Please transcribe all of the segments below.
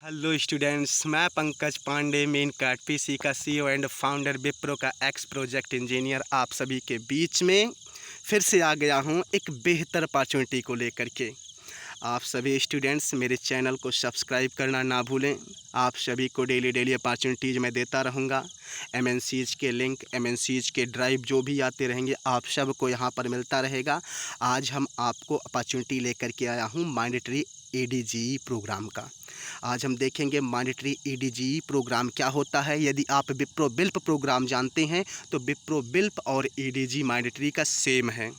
Hello students, मैं पंकज पांडे मेन कार्ड पीसी का सीईओ एंड फाउंडर विप्रो का एक्स प्रोजेक्ट इंजीनियर आप सभी के बीच में फिर से आ गया हूं एक बेहतर अपॉर्चुनिटी को लेकर के। आप सभी स्टूडेंट्स मेरे चैनल को सब्सक्राइब करना ना भूलें। आप सभी को डेली अपॉर्चुनिटीज़ मैं देता रहूँगा। एमएनसीज़ के लिंक, एमएनसीज़ के ड्राइव जो भी आते रहेंगे आप सबको यहाँ पर मिलता रहेगा। आज हम आपको अपॉर्चुनिटी लेकर के आया हूँ मैंडेटरी एडीजीई प्रोग्राम का। आज हम देखेंगे मैंडेटरी एडीजीई प्रोग्राम क्या होता है। यदि आप विप्रो बिल्प प्रोग्राम जानते हैं तो विप्रो बिल्प और एडीजी मैंडेटरी का सेम है।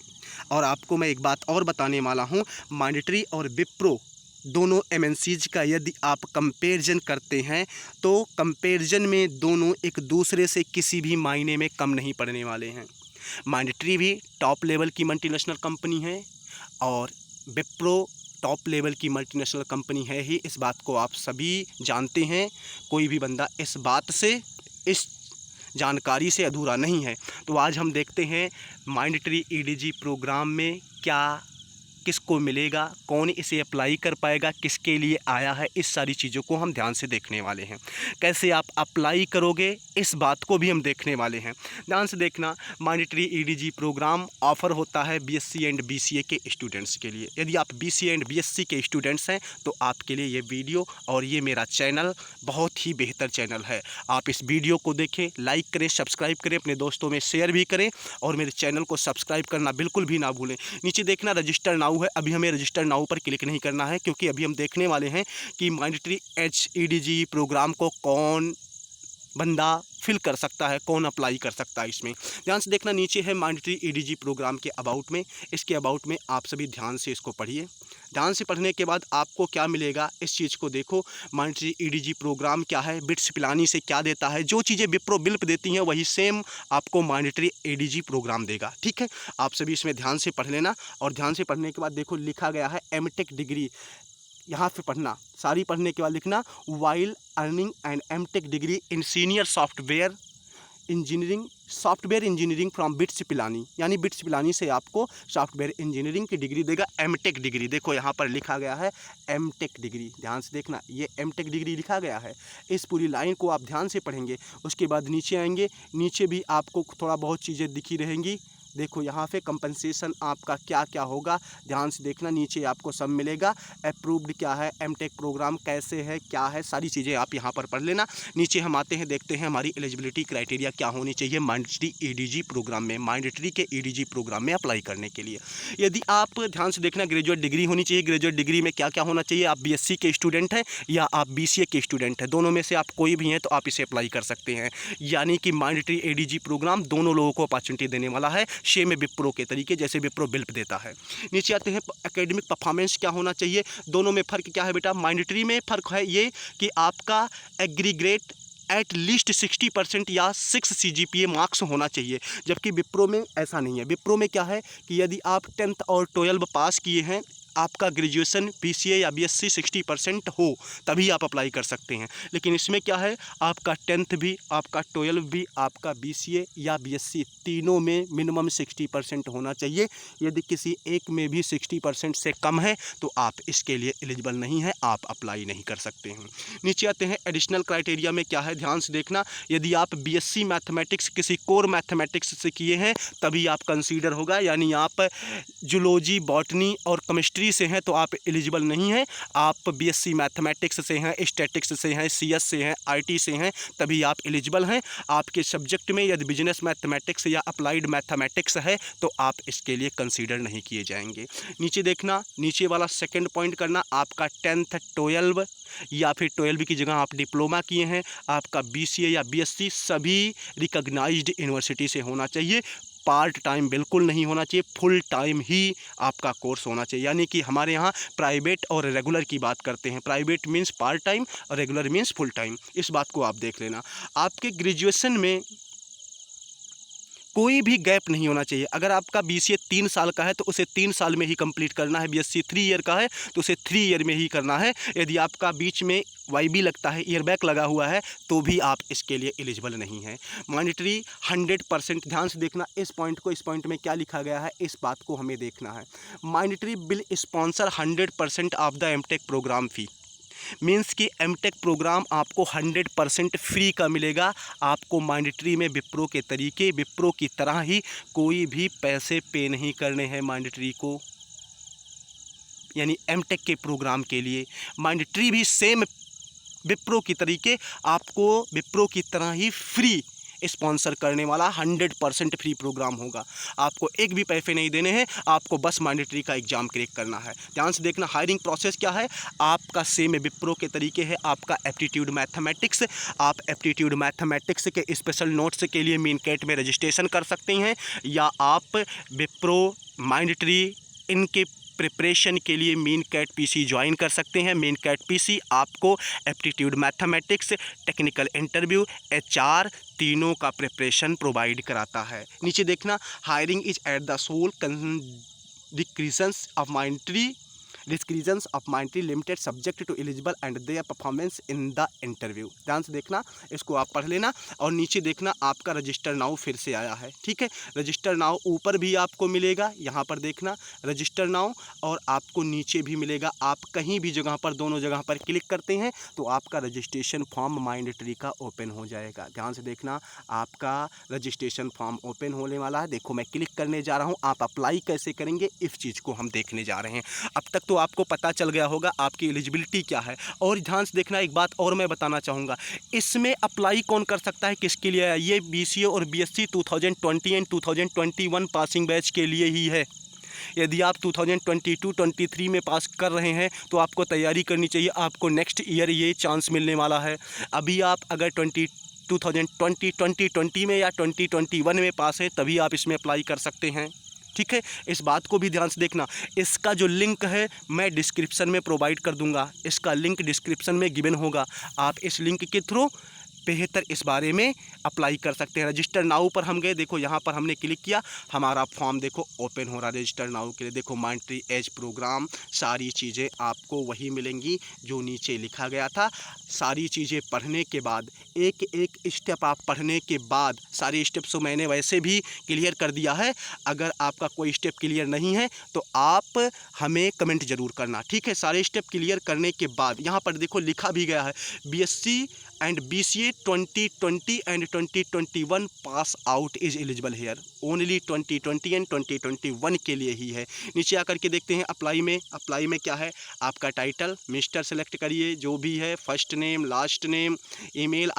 और आपको मैं एक बात और बताने वाला हूं, मैंडेटरी और विप्रो दोनों एमएनसीज का यदि आप कंपैरिजन करते हैं तो कंपैरिजन में दोनों एक दूसरे से किसी भी मायने में कम नहीं पड़ने वाले हैं। मैंडेटरी भी टॉप लेवल की मल्टीनेशनल कंपनी है और विप्रो टॉप लेवल की मल्टीनेशनल कंपनी है ही। इस बात को आप सभी जानते हैं। कोई भी बंदा इस बात से, इस जानकारी से अधूरा नहीं है। तो आज हम देखते हैं मैंडेटरी एडीजी प्रोग्राम में क्या किसको मिलेगा, कौन इसे अप्लाई कर पाएगा, किसके लिए आया है, इस सारी चीज़ों को हम ध्यान से देखने वाले हैं। कैसे आप अप्लाई करोगे इस बात को भी हम देखने वाले हैं। ध्यान से देखना, मैंडेटरी एडीजी प्रोग्राम ऑफ़र होता है बीएससी एंड बीसीए के स्टूडेंट्स के लिए। यदि आप बीसीए एंड बीएससी के स्टूडेंट्स हैं तो आपके लिए ये वीडियो और ये मेरा चैनल बहुत ही बेहतर चैनल है। आप इस वीडियो को देखें, लाइक करें, सब्सक्राइब करें, अपने दोस्तों में शेयर भी करें और मेरे चैनल को सब्सक्राइब करना बिल्कुल भी ना भूलें। नीचे देखना रजिस्टर नाउ है, अभी हमें रजिस्टर नाउ पर क्लिक नहीं करना है क्योंकि अभी हम देखने वाले हैं कि मैंडेटरी एडीजी प्रोग्राम को कौन बंदा फिल कर सकता है, कौन अप्लाई कर सकता है। इसमें ध्यान से देखना, नीचे है मैंडेटरी एडीजी प्रोग्राम के अबाउट में। इसके अबाउट में आप सभी ध्यान से इसको पढ़िए। ध्यान से पढ़ने के बाद आपको क्या मिलेगा इस चीज़ को देखो। मैंडेटरी एडीजी प्रोग्राम क्या है, बिट्स पिलानी से क्या देता है, जो चीज़ें विप्रो बिल्प देती हैं वही सेम आपको मैंडेटरी एडीजी प्रोग्राम देगा। ठीक है, आप सभी इसमें ध्यान से पढ़ लेना। और ध्यान से पढ़ने के बाद देखो लिखा गया है एमटेक डिग्री, यहाँ पे पढ़ना, सारी पढ़ने के बाद लिखना while earning and MTech degree in senior software engineering from BITS Pilani, यानी बिट्स पिलानी से आपको सॉफ्टवेयर इंजीनियरिंग की डिग्री देगा, एमटेक डिग्री। देखो यहाँ पर लिखा गया है एमटेक डिग्री, ध्यान से देखना, ये एमटेक डिग्री लिखा गया है। इस पूरी लाइन को आप ध्यान से पढ़ेंगे। उसके बाद नीचे आएंगे, नीचे भी आपको थोड़ा बहुत चीज़ें दिखी रहेंगी। देखो यहाँ पे कंपनसेशन आपका क्या क्या होगा, ध्यान से देखना, नीचे आपको सब मिलेगा। अप्रूव्ड क्या है, एमटेक प्रोग्राम कैसे है, क्या है, सारी चीज़ें आप यहाँ पर पढ़ लेना। नीचे हम आते हैं, देखते हैं हमारी एलिजिबिलिटी क्राइटेरिया क्या होनी चाहिए मैंडेटरी एडीजी प्रोग्राम में, मैंडेटरी के एडीजी प्रोग्राम में अप्लाई करने के लिए। यदि आप ध्यान से देखना, ग्रेजुएट डिग्री होनी चाहिए। ग्रेजुएट डिग्री में क्या क्या होना चाहिए, आप बीएससी के स्टूडेंट हैं या आप बीसीए के स्टूडेंट हैं, दोनों में से आप कोई भी हैं तो आप इसे अप्लाई कर सकते हैं। यानी कि मैंडेटरी एडीजी प्रोग्राम दोनों लोगों को अपॉर्चुनिटी देने वाला है, सेम विप्रो के तरीके जैसे विप्रो बिल्प देता है। नीचे आते हैं, एकेडमिक परफॉर्मेंस क्या होना चाहिए। दोनों में फ़र्क क्या है बेटा, मैंडेटरी में फ़र्क है ये कि आपका एग्रीगेट एट लीस्ट 60% या 6 CGPA मार्क्स होना चाहिए, जबकि विप्रो में ऐसा नहीं है। विप्रो में क्या है कि यदि आप 10th और 12 पास किए हैं, आपका ग्रेजुएशन बीसीए या बीएससी 60% हो तभी आप अप्लाई कर सकते हैं। लेकिन इसमें क्या है, आपका 10th भी, आपका 12 भी, आपका बीसीए या बीएससी तीनों में मिनिमम 60% होना चाहिए। यदि किसी एक में भी 60% से कम है तो आप इसके लिए एलिजिबल नहीं है, आप अप्लाई नहीं कर सकते हैं। नीचे आते हैं, एडिशनल क्राइटेरिया में क्या है, ध्यान से देखना। यदि आप बीएससी मैथमेटिक्स किसी कोर मैथमेटिक्स से किए हैं तभी आप कंसीडर होगा, यानी आप जूलॉजी, बॉटनी और केमिस्ट्री से हैं तो आप एलिजिबल नहीं हैं। आप बीएससी मैथमेटिक्स से हैं, स्टैटिक्स से हैं, सीएस से हैं, आईटी से हैं तभी आप एलिजिबल हैं। आपके सब्जेक्ट में यदि बिजनेस मैथमेटिक्स या अप्लाइड मैथमेटिक्स है तो आप इसके लिए कंसीडर नहीं किए जाएंगे। नीचे देखना, नीचे वाला सेकंड पॉइंट करना, आपका 10th 12 या फिर 12 की जगह आप डिप्लोमा किए हैं, आपका बीसीए या बीएससी सभी रिकॉग्नाइज्ड यूनिवर्सिटी से होना चाहिए। पार्ट टाइम बिल्कुल नहीं होना चाहिए, फुल टाइम ही आपका कोर्स होना चाहिए। यानी कि हमारे यहाँ प्राइवेट और रेगुलर की बात करते हैं, प्राइवेट मीन्स पार्ट टाइम और रेगुलर मीन्स फुल टाइम। इस बात को आप देख लेना। आपके ग्रेजुएशन में कोई भी गैप नहीं होना चाहिए। अगर आपका बीसीए 3 साल का है तो उसे 3 साल में ही कंप्लीट करना है, बीएससी 3 ईयर का है तो उसे 3 ईयर में ही करना है। यदि आपका बीच में वाईबी लगता है, ईयर बैक लगा हुआ है तो भी आप इसके लिए एलिजिबल नहीं है। मैंडेटरी 100%, ध्यान से देखना इस पॉइंट को, इस पॉइंट में क्या लिखा गया है इस बात को हमें देखना है। Mandatory will sponsor 100% of the MTech program fee. Means कि एमटेक प्रोग्राम आपको 100% फ्री का मिलेगा। आपको मैंडेटरी में विप्रो के तरीके, विप्रो की तरह ही कोई भी पैसे पे नहीं करने हैं मैंडेटरी को, यानी एमटेक के प्रोग्राम के लिए। मैंडेटरी भी सेम विप्रो की तरीके आपको विप्रो की तरह ही फ्री स्पॉन्सर करने वाला 100% फ्री प्रोग्राम होगा। आपको एक भी पैसे नहीं देने हैं, आपको बस मैंडेटरी का एग्ज़ाम क्रैक करना है। ध्यान से देखना, हायरिंग प्रोसेस क्या है आपका, सेम विप्रो के तरीके है। आपका एप्टीट्यूड मैथमेटिक्स, आप एप्टीट्यूड मैथमेटिक्स के स्पेशल नोट्स के लिए मीन कैट में रजिस्ट्रेशन कर सकते हैं, या आप विप्रो मैंडेटरी इनके प्रिपरेशन के लिए मीन कैट पीसी ज्वाइन कर सकते हैं। मीन कैट पीसी आपको aptitude mathematics, technical interview, HR तीनों का प्रिपरेशन प्रोवाइड कराता है। नीचे देखना, hiring is at the sole descriptions of mandatory limited subject to eligible and their performance in the interview. ध्यान से देखना, इसको आप पढ़ लेना। और नीचे देखना, आपका रजिस्टर नाउ फिर से आया है, ठीक है। रजिस्टर नाउ ऊपर भी आपको मिलेगा, यहाँ पर देखना रजिस्टर नाउ, और आपको नीचे भी मिलेगा। आप कहीं भी जगह पर, दोनों जगह पर क्लिक करते हैं तो आपका रजिस्ट्रेशन फॉर्म मैंडेटरी का ओपन हो जाएगा। ध्यान से देखना, आपका रजिस्ट्रेशन फॉर्म ओपन होने वाला है। देखो मैं क्लिक करने जा रहा हूँ। आप अप्लाई कैसे करेंगे इस चीज़ को हम देखने जा रहे हैं। अब तक तो आपको पता चल गया होगा आपकी एलिजिबिलिटी क्या है। और ध्यान से देखना, एक बात और मैं बताना चाहूँगा, इसमें अप्लाई कौन कर सकता है, किसके लिए है? ये बीसीए और बीएससी 2020 एंड 2021 पासिंग बैच के लिए ही है। यदि आप 2022-23 में पास कर रहे हैं तो आपको तैयारी करनी चाहिए, आपको नेक्स्ट ईयर ये चांस मिलने वाला है। अभी आप अगर 2020 में या 2021 में पास है तभी आप इसमें अप्लाई कर सकते हैं, ठीक है। इस बात को भी ध्यान से देखना। इसका जो लिंक है मैं डिस्क्रिप्शन में प्रोवाइड कर दूंगा, इसका लिंक डिस्क्रिप्शन में गिवन होगा। आप इस लिंक के थ्रू बेहतर इस बारे में अप्लाई कर सकते हैं। रजिस्टर नाउ पर हम गए, देखो यहाँ पर हमने क्लिक किया, हमारा फॉर्म देखो ओपन हो रहा है रजिस्टर नाउ के लिए। देखो मैंडेटरी एज प्रोग्राम, सारी चीज़ें आपको वही मिलेंगी जो नीचे लिखा गया था। सारी चीज़ें पढ़ने के बाद, एक एक स्टेप आप पढ़ने के बाद, सारे स्टेप्स तो मैंने वैसे भी क्लियर कर दिया है। अगर आपका कोई स्टेप क्लियर नहीं है तो आप हमें कमेंट ज़रूर करना, ठीक है। सारे स्टेप क्लियर करने के बाद यहाँ पर देखो लिखा भी गया है, BSc and BCA 2020 and 2021 pass out is eligible here. Only 2020 and 2021 के लिए ही है। नीचे आकर के देखते हैं अप्लाई में क्या है, आपका टाइटल मिस्टर सेलेक्ट करिए, जो भी है, first name, last name, email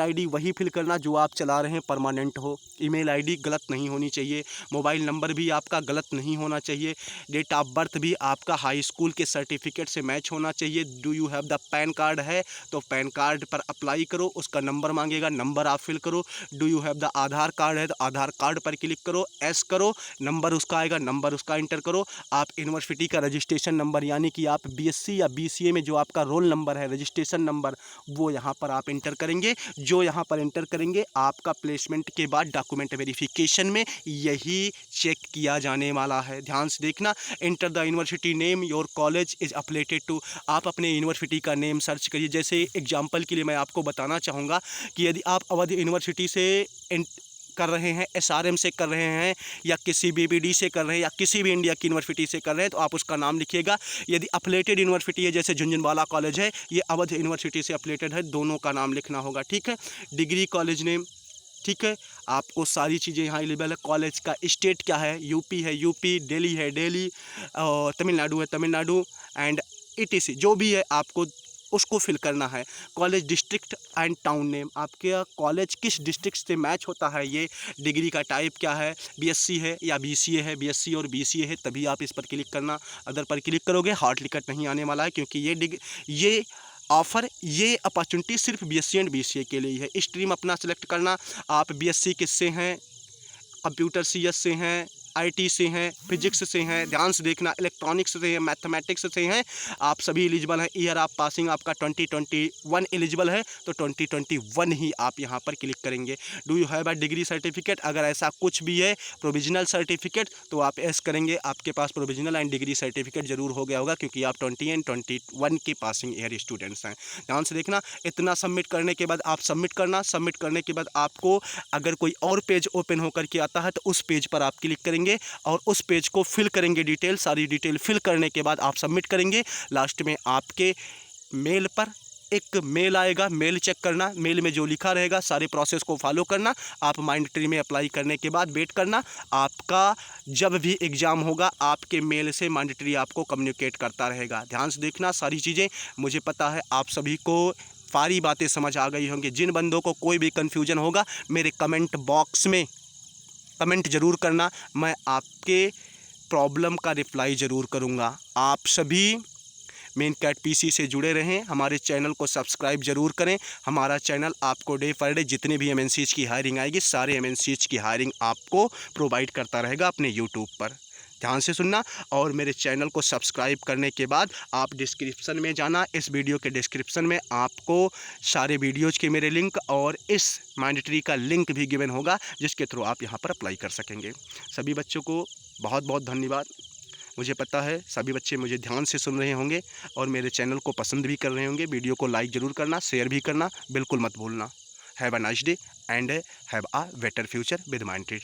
ID वही फिल करना जो आप चला रहे हैं, परमानेंट हो। ईमेल आईडी गलत नहीं होनी चाहिए, मोबाइल नंबर भी आपका गलत नहीं होना चाहिए, डेट ऑफ बर्थ भी आपका हाई स्कूल के सर्टिफिकेट से मैच होना चाहिए। Do you have the pan card है तो पैन कार्ड पर अप्लाई करो, उसका नंबर मांगेगा, नंबर आप फिल करो। Do you have the Aadhaar card है तो आधार कार्ड पर क्लिक करो, एस करो, नंबर उसका आएगा, नंबर उसका इंटर करो। आप यूनिवर्सिटी का रजिस्ट्रेशन नंबर, यानी कि आप बीएससी या बीसीए में जो आपका रोल नंबर है, रजिस्ट्रेशन नंबर, वो यहाँ पर आप इंटर करेंगे। जो यहाँ पर इंटर करेंगे आपका प्लेसमेंट के बाद डॉक्यूमेंट वेरिफिकेशन में यही चेक किया जाने वाला है। ध्यान से देखना, enter the university name your college is affiliated to. आप अपने यूनिवर्सिटी का नेम सर्च करिए। जैसे एग्जाम्पल के लिए मैं आपको बताना चाहूँगा कि यदि आप अवध यूनिवर्सिटी से कर रहे हैं, SRM से कर रहे हैं, या किसी BBD से कर रहे हैं, या किसी भी इंडिया की यूनिवर्सिटी से कर रहे हैं, तो आप उसका नाम लिखिएगा। यदि अफिलिएटेड यूनिवर्सिटी है, जैसे झुंझुनवाला कॉलेज है, ये अवध यूनिवर्सिटी से अफिलिएटेड है, दोनों का नाम लिखना होगा, ठीक है। डिग्री कॉलेज नेम, ठीक है। आपको सारी चीज़ें यहाँ अवेलेबल है। कॉलेज का स्टेट क्या है, यूपी है यूपी, दिल्ली है दिल्ली, और तमिलनाडु है तमिलनाडु, एंड ETC जो भी है आपको उसको फिल करना है। College district and town name, आपके कॉलेज किस डिस्ट्रिक्ट से मैच होता है ये। डिग्री का टाइप क्या है, BSc है या BCA है, BSc और BCA है, तभी आप इस पर क्लिक करना। अदर पर क्लिक करोगे हार्ड टिकट नहीं आने वाला है, क्योंकि ये ऑफ़र, ये अपॉर्चुनिटी सिर्फ BSc एंड BCA के लिए ही है। स्ट्रीम अपना सेलेक्ट करना, आप BSc किससे हैं, कंप्यूटर CS से हैं, IT से हैं, फिजिक्स से हैं। ध्यान से देखना, इलेक्ट्रॉनिक्स से हैं, मैथमेटिक्स से हैं, आप सभी एलिजिबल हैं। ईयर ऑफ पासिंग आपका 2021 एलिजिबल है तो 2021 ही आप यहाँ पर क्लिक करेंगे। Do you have a degree certificate, अगर ऐसा कुछ भी है, प्रोविजनल सर्टिफिकेट, तो आप एस करेंगे। आपके पास प्रोविजनल एंड डिग्री सर्टिफिकेट जरूर हो गया होगा, क्योंकि आप 20 एंड 21 के पासिंग ईयर स्टूडेंट्स हैं। ध्यान से देखना, इतना सबमिट करने के बाद आप सबमिट करना। सबमिट करने के बाद आपको अगर कोई और पेज ओपन होकर के आता है तो उस पेज पर आप क्लिक करेंगे और उस पेज को फिल करेंगे, डिटेल, सारी डिटेल फिल करने के बाद आप सबमिट करेंगे। लास्ट में आपके मेल पर एक मेल आएगा, मेल चेक करना, मेल में जो लिखा रहेगा सारे प्रोसेस को फॉलो करना। आप माइंडट्री में अप्लाई करने के बाद वेट करना, आपका जब भी एग्ज़ाम होगा आपके मेल से माइंडट्री आपको कम्युनिकेट करता रहेगा। ध्यान से देखना सारी चीज़ें। मुझे पता है आप सभी को सारी बातें समझ आ गई होंगी। जिन बंदों को कोई भी कन्फ्यूजन होगा मेरे कमेंट बॉक्स में कमेंट ज़रूर करना, मैं आपके प्रॉब्लम का रिप्लाई ज़रूर करूँगा। आप सभी मेन कैट पीसी से जुड़े रहें, हमारे चैनल को सब्सक्राइब जरूर करें। हमारा चैनल आपको डे पर डे जितने भी एमएनसीज की हायरिंग आएगी सारे एमएनसीज की हायरिंग आपको प्रोवाइड करता रहेगा अपने यूट्यूब पर। ध्यान से सुनना और मेरे चैनल को सब्सक्राइब करने के बाद आप डिस्क्रिप्शन में जाना। इस वीडियो के डिस्क्रिप्शन में आपको सारे वीडियोज़ के मेरे लिंक और इस माइंडट्री का लिंक भी गिवन होगा जिसके थ्रू आप यहाँ पर अप्लाई कर सकेंगे। सभी बच्चों को बहुत बहुत धन्यवाद। मुझे पता है सभी बच्चे मुझे ध्यान से सुन रहे होंगे और मेरे चैनल को पसंद भी कर रहे होंगे। वीडियो को लाइक ज़रूर करना, शेयर भी करना बिल्कुल मत भूलना। Have a nice day and have a better future with Mindtree.